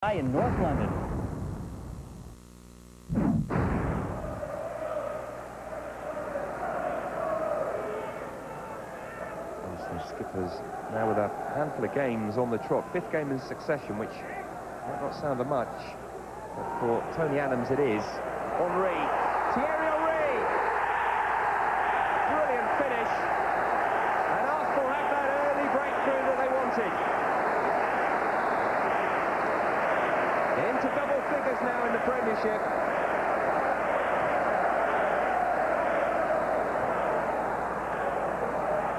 In North London. Arsenal skippers now with a handful of games on the trot, 5th game in succession, which might not sound a much, but for Tony Adams it is. Henry, Thierry Henry! Brilliant finish, and Arsenal have that early breakthrough that they wanted. Into double figures now in the Premiership.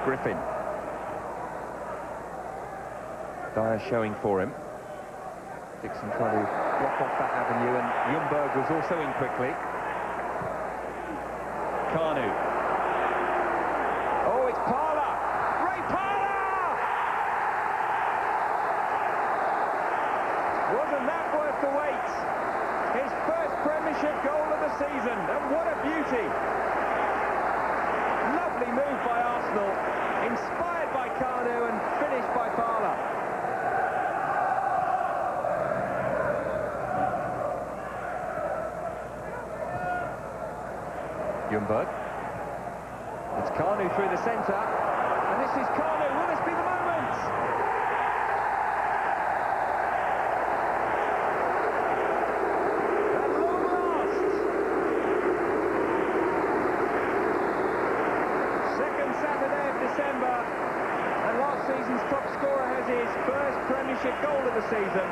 Griffin. Dyer showing for him. Dixon trying to block off that avenue, and Ljungberg was also in quickly. Kanu. Oh, it's Parlour! Ray Parlour! Wasn't that worth the wait? His first Premiership goal of the season, and what a beauty! Lovely move by Arsenal, inspired by Kanu and finished by Parlour. Ljungberg. It's Kanu through the centre, and this is Kanu. Will this be the moment? At long last! Second Saturday of December, and last season's top scorer has his first Premiership goal of the season.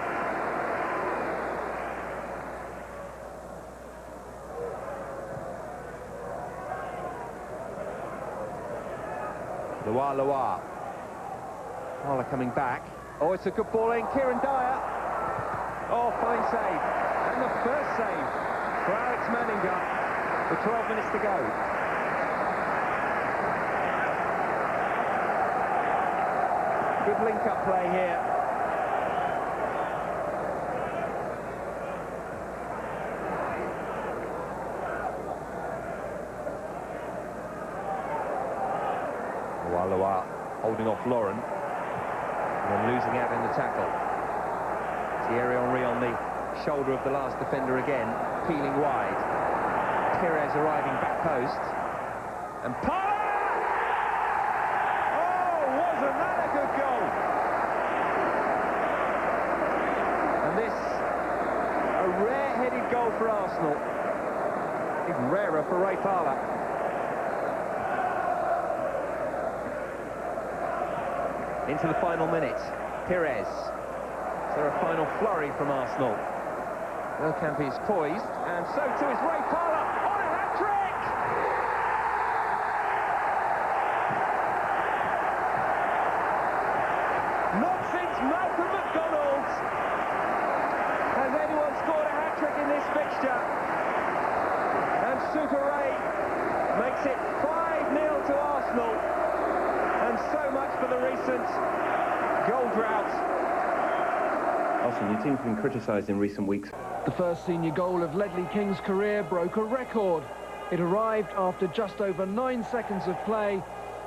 Loa. Parlour coming back. Oh, it's a good ball in. Kieran Dyer. Oh, fine save. And the first save for Alex Manninger with 12 minutes to go. Good link-up play here. Loa holding off Lauren, and then losing out in the tackle. Thierry Henry on the shoulder of the last defender again, peeling wide. Pires arriving back post, and Parlour! Oh, wasn't that a good goal? And this, a rare-headed goal for Arsenal, even rarer for Ray Parlour. Into the final minute, Pires. Is there a final flurry from Arsenal? Bergkamp is poised, and so too is Ray Parlour on a hat-trick! Not since Malcolm McDonald has anyone scored a hat-trick in this fixture. And Super Ray makes it 5-0 to Arsenal. And so much for the recent goal drought. Arsenal, your team's been criticised in recent weeks. The first senior goal of Ledley King's career broke a record. It arrived after just over 9 seconds of play,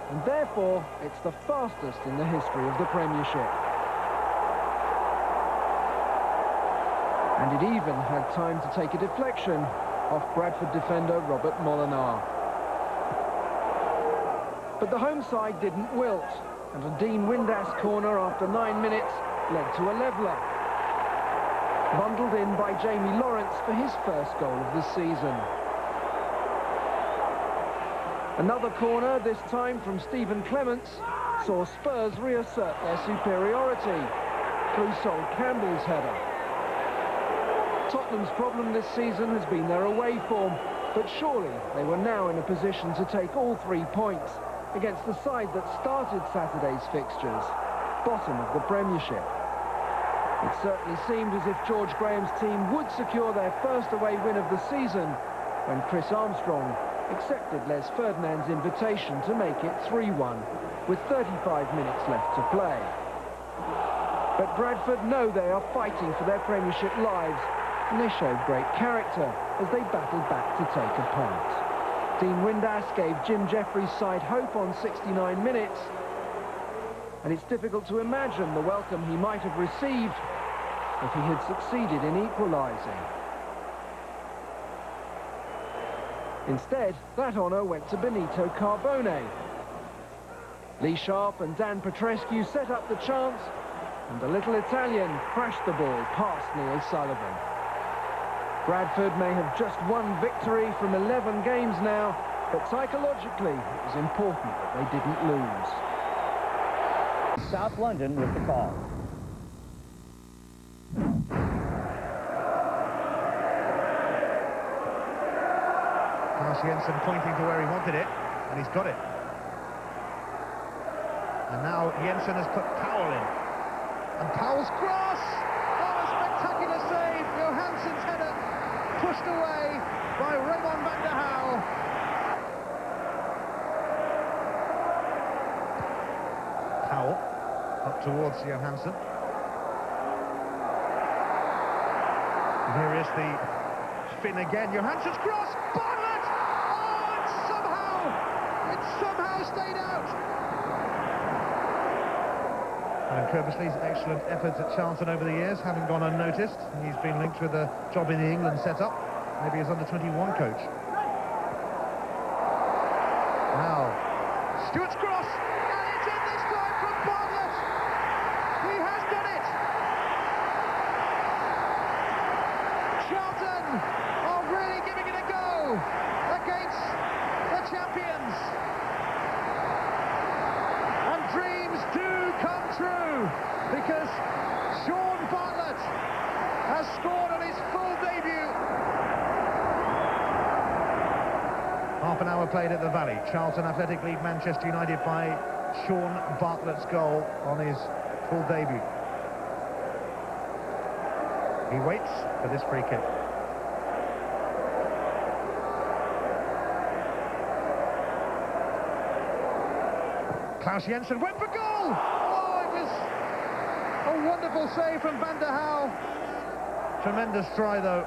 and therefore it's the fastest in the history of the Premiership. And it even had time to take a deflection off Bradford defender Robert Molenaar. But the home side didn't wilt, and a Dean Windass corner after 9 minutes led to a leveller. Bundled in by Jamie Lawrence for his first goal of the season. Another corner, this time from Stephen Clements, saw Spurs reassert their superiority through Sol Campbell's header. Tottenham's problem this season has been their away form, but surely they were now in a position to take all 3 points against the side that started Saturday's fixtures, bottom of the Premiership. It certainly seemed as if George Graham's team would secure their first away win of the season when Chris Armstrong accepted Les Ferdinand's invitation to make it 3-1 with 35 minutes left to play. But Bradford know they are fighting for their Premiership lives, and they showed great character as they battled back to take a point. Dean Windass gave Jim Jeffries' side hope on 69 minutes, and it's difficult to imagine the welcome he might have received if he had succeeded in equalising. Instead, that honour went to Benito Carbone. Lee Sharp and Dan Petrescu set up the chance, and the little Italian crashed the ball past Neil Sullivan. Bradford may have just one victory from 11 games now, but psychologically it was important that they didn't lose. South London with the call. Jensen pointing to where he wanted it, and he's got it. And now Jensen has put Powell in. And Powell's cross! Oh, a spectacular save! Johansson's header pushed away by Raymond van der Hau. Powell up towards Johansson. And here is the spin again. Johansson's cross! Bartlett! Oh, it somehow stayed out. And Kerbesley's excellent efforts at Charlton over the years haven't gone unnoticed. He's been linked with a job in the England setup, maybe as under-21 coach. Now, Stewart's cross, and it's in this time from Bartlett. He has done it. Charlton are really giving it a go against the champions. And dreams do come true, because Sean Bartlett has scored on his full debut. Half an hour played at the Valley. Charlton Athletic lead Manchester United by Sean Bartlett's goal on his full debut. He waits for this free kick. Klaus Jensen went for goal! Oh, it was a wonderful save from Van der Hau. Tremendous try, though,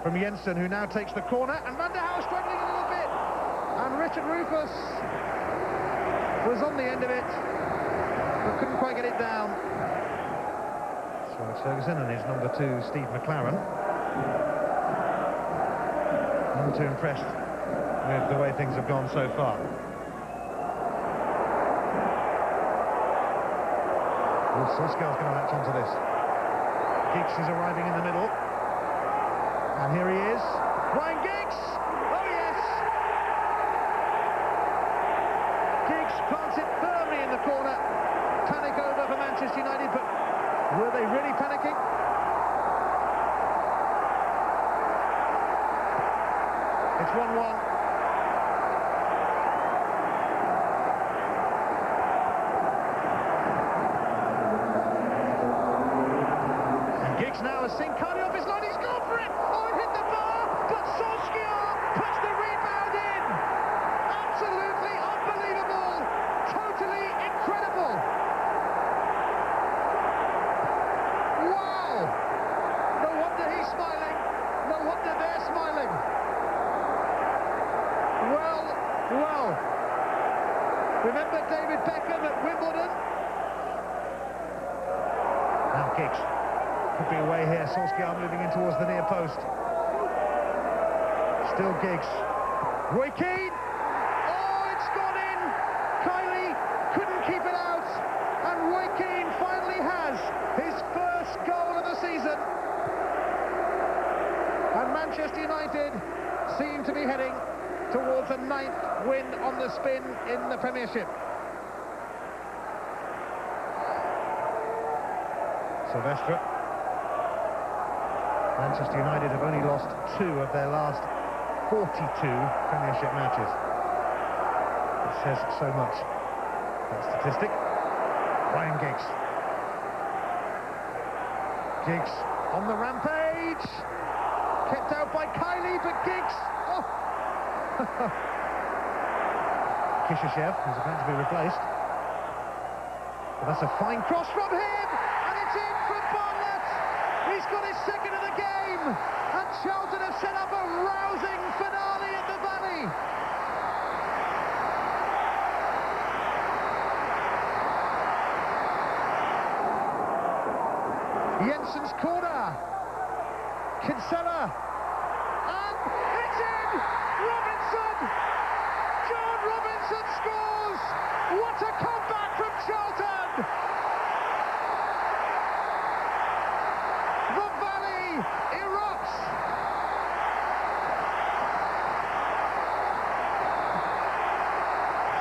from Jensen, who now takes the corner, and Van der Hau struggling a little bit. And Richard Rufus was on the end of it, but couldn't quite get it down. So it's Ferguson and his number 2, Steve McLaren. None too impressed with the way things have gone so far. Solskjaer's going to latch onto this. Giggs is arriving in the middle. And here he is. Ryan Giggs! Oh, yes! Giggs plants it firmly in the corner. Panic over for Manchester United, but were they really panicking? It's 1-1. Now has seen Carney off his line, he's gone for it! Oh, it hit the bar, but Solskjaer puts the rebound in! Absolutely unbelievable! Totally incredible! Wow! No wonder he's smiling, no wonder they're smiling. Well, remember David Beckham at Wimbledon? Now Giggs. Could be away here. Solskjaer moving in towards the near post. Still Giggs. Roy Keane! Oh, it's gone in! Kylie couldn't keep it out. And Roy Keane finally has his first goal of the season. And Manchester United seem to be heading towards a 9th win on the spin in the Premiership. Silvestre. Manchester United have only lost 2 of their last 42 Premiership matches. It says so much, that statistic. Ryan Giggs. Giggs on the rampage. Kept out by Kylie, but Giggs... Oh! Kishashev, who's about to be replaced. But that's a fine cross from him! And it's in from Bartlett! He's got his second of the game, and Charlton have set up a rousing finale at the Valley. Johnson's corner. Kinsella. And it's in! Robinson! John Robinson scores! What a comeback from Charlton! The valley erupts!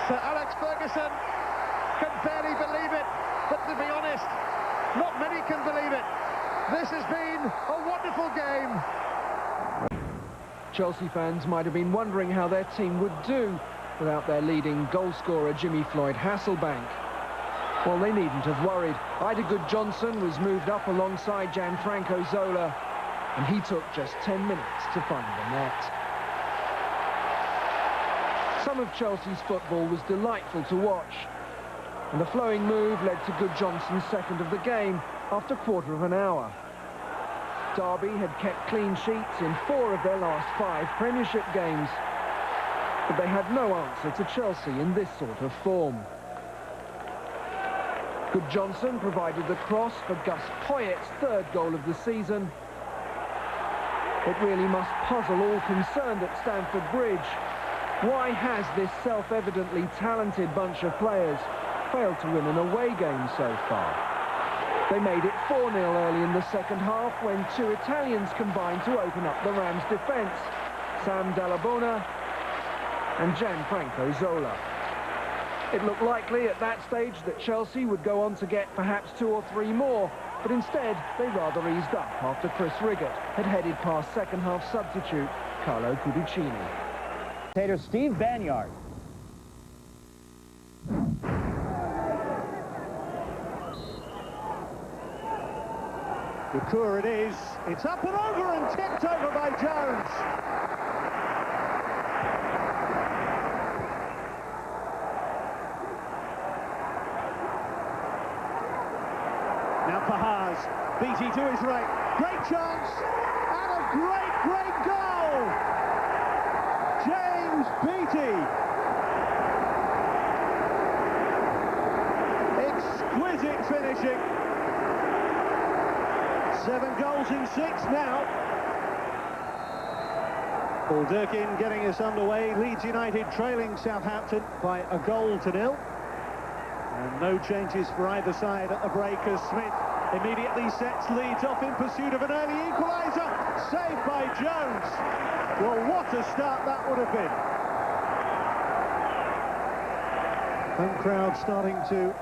Sir Alex Ferguson can barely believe it, but to be honest, not many can believe it. This has been a wonderful game. Chelsea fans might have been wondering how their team would do without their leading goal-scorer Jimmy Floyd Hasselbank. Well, they needn't have worried. Ida Good-Johnson was moved up alongside Gianfranco Zola, and he took just 10 minutes to find the net. Some of Chelsea's football was delightful to watch, and the flowing move led to Good-Johnson's second of the game after quarter of an hour. Derby had kept clean sheets in 4 of their last 5 Premiership games, but they had no answer to Chelsea in this sort of form. Good-Johnson provided the cross for Gus Poyet's 3rd goal of the season. It really must puzzle all concerned at Stamford Bridge. Why has this self-evidently talented bunch of players failed to win an away game so far? They made it 4-0 early in the second half when 2 Italians combined to open up the Rams' defence, Sam Dallabona and Gianfranco Zola. It looked likely at that stage that Chelsea would go on to get perhaps 2 or 3 more, but instead they rather eased up after Chris Riggott had headed past second-half substitute Carlo Cudicini. Steve Banyard. Ducour it is. It's up and over and tipped over by Jones. Now Pahaz. Beattie to his right. Great chance. And a great goal. James Beattie. Exquisite finishing. 7 goals in 6 now. Paul Durkin getting us underway. Leeds United trailing Southampton by 1-0. And no changes for either side at the break as Smith immediately sets Leeds off in pursuit of an early equaliser. Saved by Jones. Well, what a start that would have been. Home crowd starting to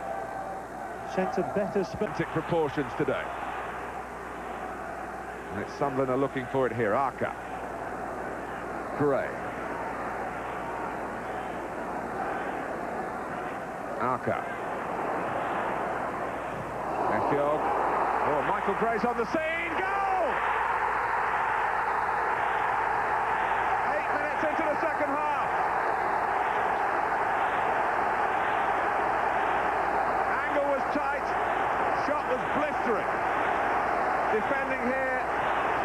sense a better proportions today. And it's Sunderland are looking for it here. Arca. Gray. Arca. Effiog. Oh, Michael Gray's on the scene. Goal! 8 minutes into the second half. Angle was tight. Shot was blistering. Defending here.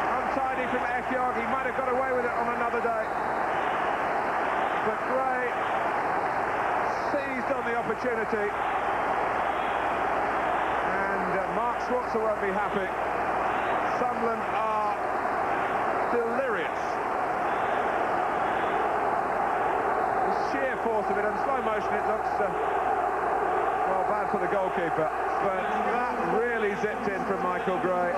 Untidy from Effiog. He might have got away with it on another day. But Gray seized on the opportunity. Mark Schwarzer won't be happy. Sunderland are delirious. The sheer force of it, and slow motion, it looks, well, bad for the goalkeeper. But that really zipped in from Michael Gray.